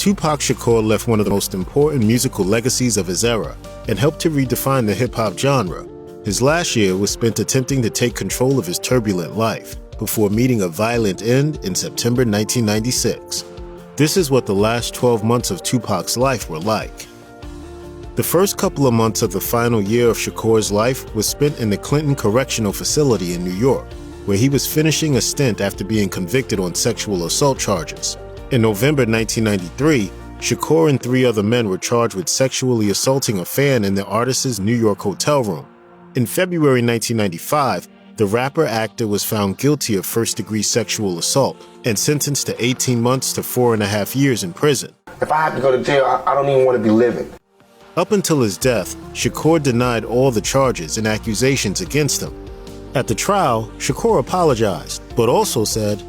Tupac Shakur left one of the most important musical legacies of his era and helped to redefine the hip-hop genre. His last year was spent attempting to take control of his turbulent life before meeting a violent end in September 1996. This is what the last 12 months of Tupac's life were like. The first couple of months of the final year of Shakur's life was spent in the Clinton Correctional Facility in New York, where he was finishing a stint after being convicted on sexual assault charges. In November 1993, Shakur and 3 other men were charged with sexually assaulting a fan in the artist's New York hotel room. In February 1995, the rapper-actor was found guilty of first-degree sexual assault and sentenced to 18 months to 4.5 years in prison. If I have to go to jail, I don't even want to be living. Up until his death, Shakur denied all the charges and accusations against him. At the trial, Shakur apologized, but also said,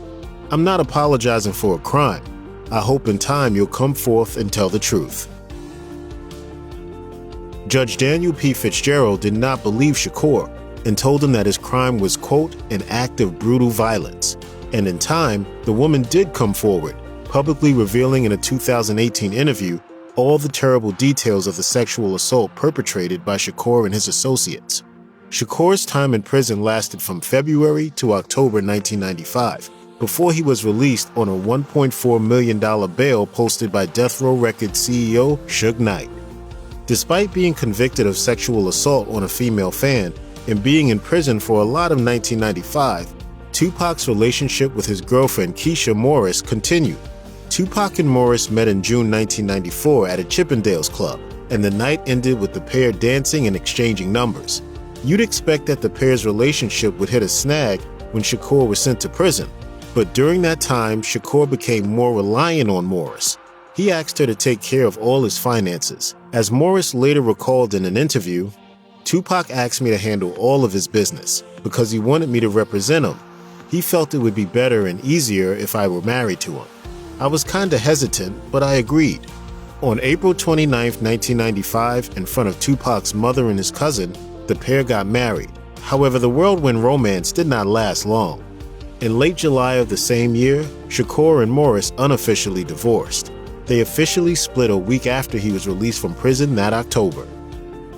"I'm not apologizing for a crime. I hope in time you'll come forth and tell the truth." Judge Daniel P. Fitzgerald did not believe Shakur and told him that his crime was, quote, "an act of brutal violence." And in time, the woman did come forward, publicly revealing in a 2018 interview all the terrible details of the sexual assault perpetrated by Shakur and his associates. Shakur's time in prison lasted from February to October 1995, before he was released on a $1.4 million bail posted by Death Row Records CEO Suge Knight. Despite being convicted of sexual assault on a female fan and being in prison for a lot of 1995, Tupac's relationship with his girlfriend Keisha Morris continued. Tupac and Morris met in June 1994 at a Chippendales club, and the night ended with the pair dancing and exchanging numbers. You'd expect that the pair's relationship would hit a snag when Shakur was sent to prison, but during that time, Shakur became more reliant on Morris. He asked her to take care of all his finances. As Morris later recalled in an interview, "Tupac asked me to handle all of his business because he wanted me to represent him. He felt it would be better and easier if I were married to him. I was kinda hesitant, but I agreed." On April 29, 1995, in front of Tupac's mother and his cousin, the pair got married. However, the whirlwind romance did not last long. In late July of the same year, Shakur and Morris unofficially divorced. They officially split a week after he was released from prison that October.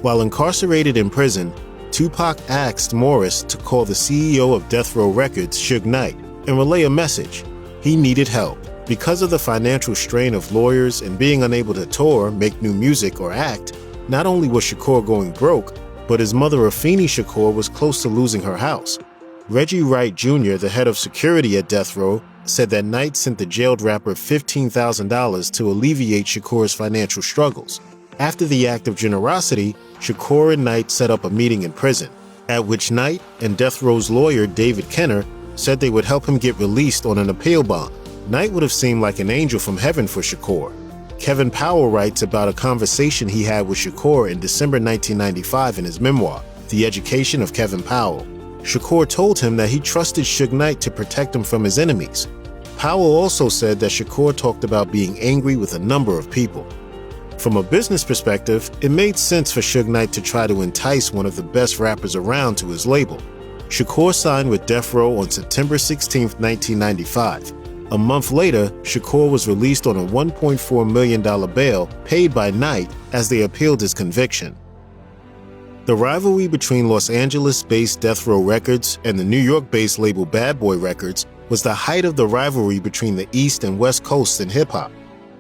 While incarcerated in prison, Tupac asked Morris to call the CEO of Death Row Records, Suge Knight, and relay a message. He needed help. Because of the financial strain of lawyers and being unable to tour, make new music, or act, not only was Shakur going broke, but his mother Afeni Shakur was close to losing her house. Reggie Wright Jr., the head of security at Death Row, said that Knight sent the jailed rapper $15,000 to alleviate Shakur's financial struggles. After the act of generosity, Shakur and Knight set up a meeting in prison, at which Knight and Death Row's lawyer David Kenner said they would help him get released on an appeal bond. Knight would have seemed like an angel from heaven for Shakur. Kevin Powell writes about a conversation he had with Shakur in December 1995 in his memoir, The Education of Kevin Powell. Shakur told him that he trusted Suge Knight to protect him from his enemies. Powell also said that Shakur talked about being angry with a number of people. From a business perspective, it made sense for Suge Knight to try to entice one of the best rappers around to his label. Shakur signed with Death Row on September 16, 1995. A month later, Shakur was released on a $1.4 million bail paid by Knight as they appealed his conviction. The rivalry between Los Angeles-based Death Row Records and the New York-based label Bad Boy Records was the height of the rivalry between the East and West Coasts in hip-hop.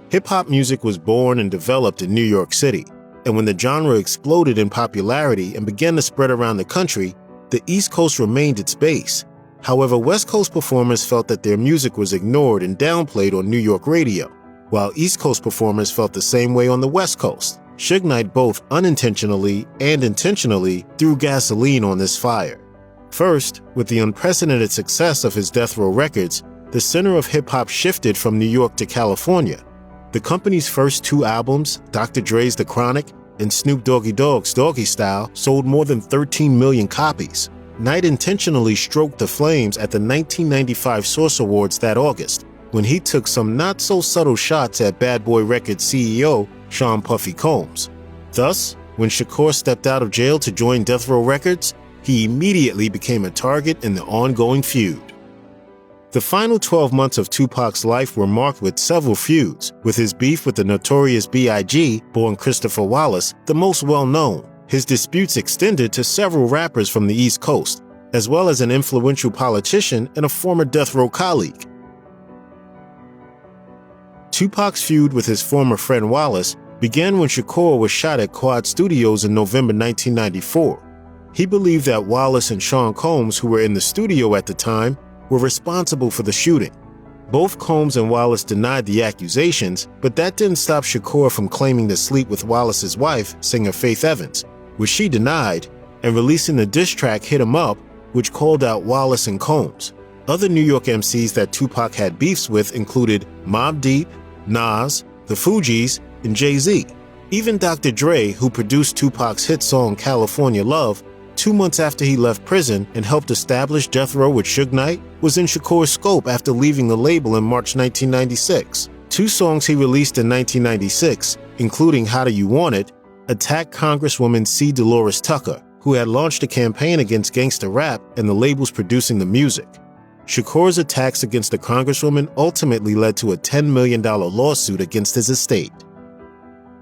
Hip-hop music was born and developed in New York City, and when the genre exploded in popularity and began to spread around the country, the East Coast remained its base. However, West Coast performers felt that their music was ignored and downplayed on New York radio, while East Coast performers felt the same way on the West Coast. Suge Knight both unintentionally and intentionally threw gasoline on this fire. First, with the unprecedented success of his Death Row Records, the center of hip-hop shifted from New York to California. The company's first 2 albums, Dr. Dre's The Chronic and Snoop Doggy Dogg's Doggy Style, sold more than 13 million copies. Knight intentionally stroked the flames at the 1995 Source Awards that August, when he took some not-so-subtle shots at Bad Boy Records CEO Sean Puffy Combs. Thus, when Shakur stepped out of jail to join Death Row Records, he immediately became a target in the ongoing feud. The final 12 months of Tupac's life were marked with several feuds, with his beef with the notorious B.I.G., born Christopher Wallace, the most well-known. His disputes extended to several rappers from the East Coast, as well as an influential politician and a former death row colleague. Tupac's feud with his former friend Wallace began when Shakur was shot at Quad Studios in November 1994. He believed that Wallace and Sean Combs, who were in the studio at the time, were responsible for the shooting. Both Combs and Wallace denied the accusations, but that didn't stop Shakur from claiming to sleep with Wallace's wife, singer Faith Evans, which she denied, and releasing the diss track Hit 'Em Up, which called out Wallace and Combs. Other New York MCs that Tupac had beefs with included Mobb Deep, Nas, the Fugees, and Jay-Z. Even Dr. Dre, who produced Tupac's hit song California Love 2 months after he left prison and helped establish Death Row with Suge Knight, was in Shakur's scope after leaving the label in March 1996. 2 songs he released in 1996, including How Do You Want It, attacked Congresswoman C. Dolores Tucker, who had launched a campaign against gangsta rap and the labels producing the music. Shakur's attacks against the Congresswoman ultimately led to a $10 million lawsuit against his estate.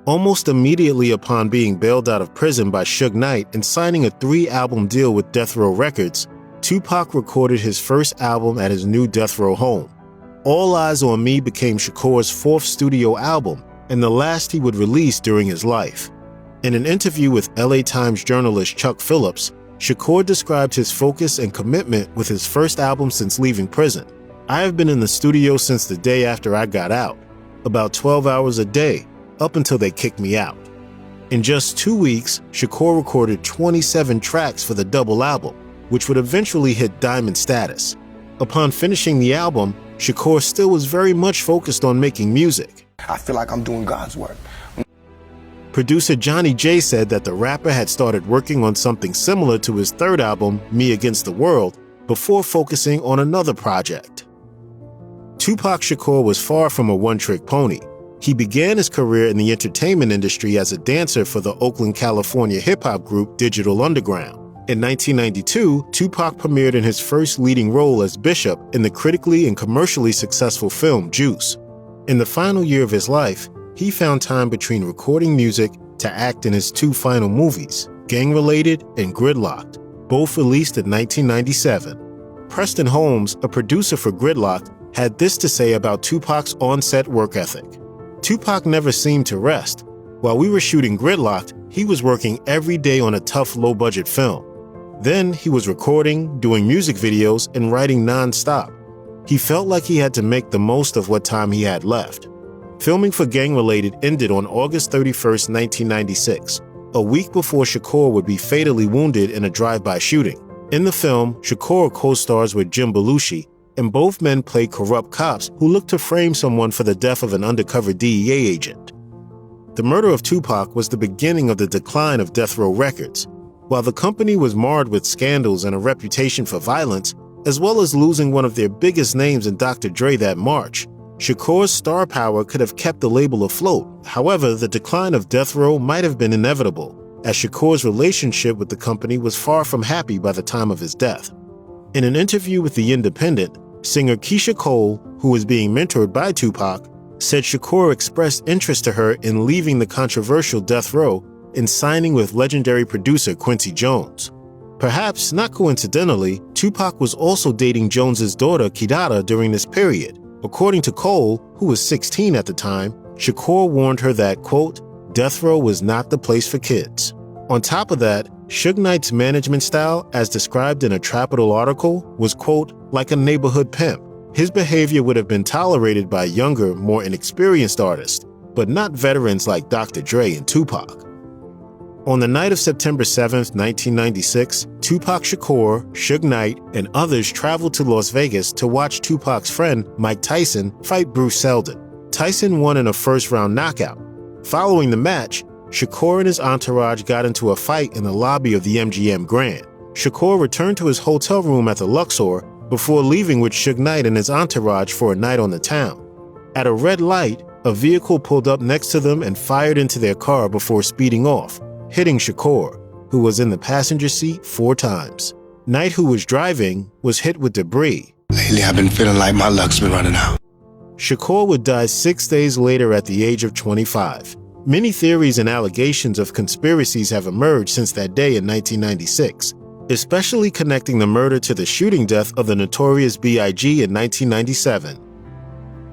Almost immediately upon being bailed out of prison by Suge Knight and signing a 3-album deal with Death Row Records, Tupac recorded his first album at his new Death Row home. All Eyes on Me became Shakur's 4th studio album and the last he would release during his life. In an interview with LA Times journalist Chuck Phillips, Shakur described his focus and commitment with his first album since leaving prison. "I have been in the studio since the day after I got out, about 12 hours a day, up until they kicked me out." In just 2 weeks, Shakur recorded 27 tracks for the double album, which would eventually hit diamond status. Upon finishing the album, Shakur still was very much focused on making music. I feel like I'm doing God's work. Producer Johnny J said that the rapper had started working on something similar to his 3rd album, Me Against the World, before focusing on another project. Tupac Shakur was far from a one-trick pony. He began his career in the entertainment industry as a dancer for the Oakland, California hip-hop group Digital Underground. In 1992, Tupac premiered in his first leading role as Bishop in the critically and commercially successful film Juice. In the final year of his life, he found time between recording music to act in his 2 final movies, Gang Related and Gridlocked, both released in 1997. Preston Holmes, a producer for Gridlocked, had this to say about Tupac's on-set work ethic. "Tupac never seemed to rest. While we were shooting Gridlocked, he was working every day on a tough, low-budget film. Then he was recording, doing music videos, and writing non-stop. He felt like he had to make the most of what time he had left." Filming for Gang Related ended on August 31, 1996, a week before Shakur would be fatally wounded in a drive-by shooting. In the film, Shakur co-stars with Jim Belushi, and both men play corrupt cops who look to frame someone for the death of an undercover DEA agent. The murder of Tupac was the beginning of the decline of Death Row Records. While the company was marred with scandals and a reputation for violence, as well as losing one of their biggest names in Dr. Dre that March, Shakur's star power could have kept the label afloat. However, the decline of Death Row might have been inevitable, as Shakur's relationship with the company was far from happy by the time of his death. In an interview with The Independent, singer Keisha Cole, who was being mentored by Tupac, said Shakur expressed interest to her in leaving the controversial Death Row and signing with legendary producer Quincy Jones. Perhaps not coincidentally, Tupac was also dating Jones's daughter Kidada during this period. According to Cole, who was 16 at the time, Shakur warned her that, quote, "Death Row was not the place for kids." On top of that, Suge Knight's management style, as described in a Trapital article, was, quote, "like a neighborhood pimp." His behavior would have been tolerated by younger, more inexperienced artists, but not veterans like Dr. Dre and Tupac. On the night of September 7, 1996, Tupac Shakur, Suge Knight, and others traveled to Las Vegas to watch Tupac's friend, Mike Tyson, fight Bruce Seldon. Tyson won in a first-round knockout. Following the match, Shakur and his entourage got into a fight in the lobby of the MGM Grand. Shakur returned to his hotel room at the Luxor before leaving with Suge Knight and his entourage for a night on the town. At a red light, a vehicle pulled up next to them and fired into their car before speeding off, hitting Shakur, who was in the passenger seat 4 times. Knight, who was driving, was hit with debris, Lately, I've been feeling like my luck's been running out. Shakur would die 6 days later at the age of 25. Many theories and allegations of conspiracies have emerged since that day in 1996, especially connecting the murder to the shooting death of the Notorious B.I.G. in 1997.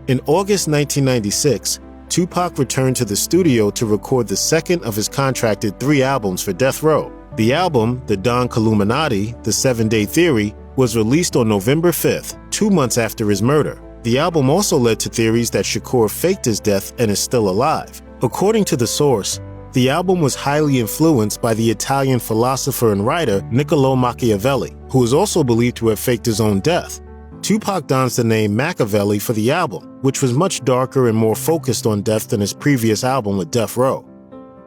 In August 1996, Tupac returned to the studio to record the second of his contracted 3 albums for Death Row. The album, The Don Killuminati, The 7-Day Theory, was released on November 5th, 2 months after his murder. The album also led to theories that Shakur faked his death and is still alive. According to the source, the album was highly influenced by the Italian philosopher and writer Niccolò Machiavelli, who is also believed to have faked his own death. Tupac dons the name Machiavelli for the album, which was much darker and more focused on death than his previous album with Death Row.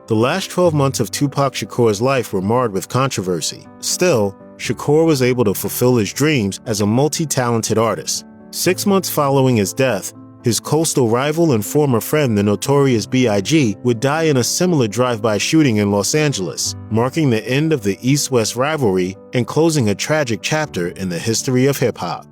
The last 12 months of Tupac Shakur's life were marred with controversy. Still, Shakur was able to fulfill his dreams as a multi-talented artist. 6 months following his death, his coastal rival and former friend, the Notorious B.I.G., would die in a similar drive-by shooting in Los Angeles, marking the end of the East-West rivalry and closing a tragic chapter in the history of hip-hop.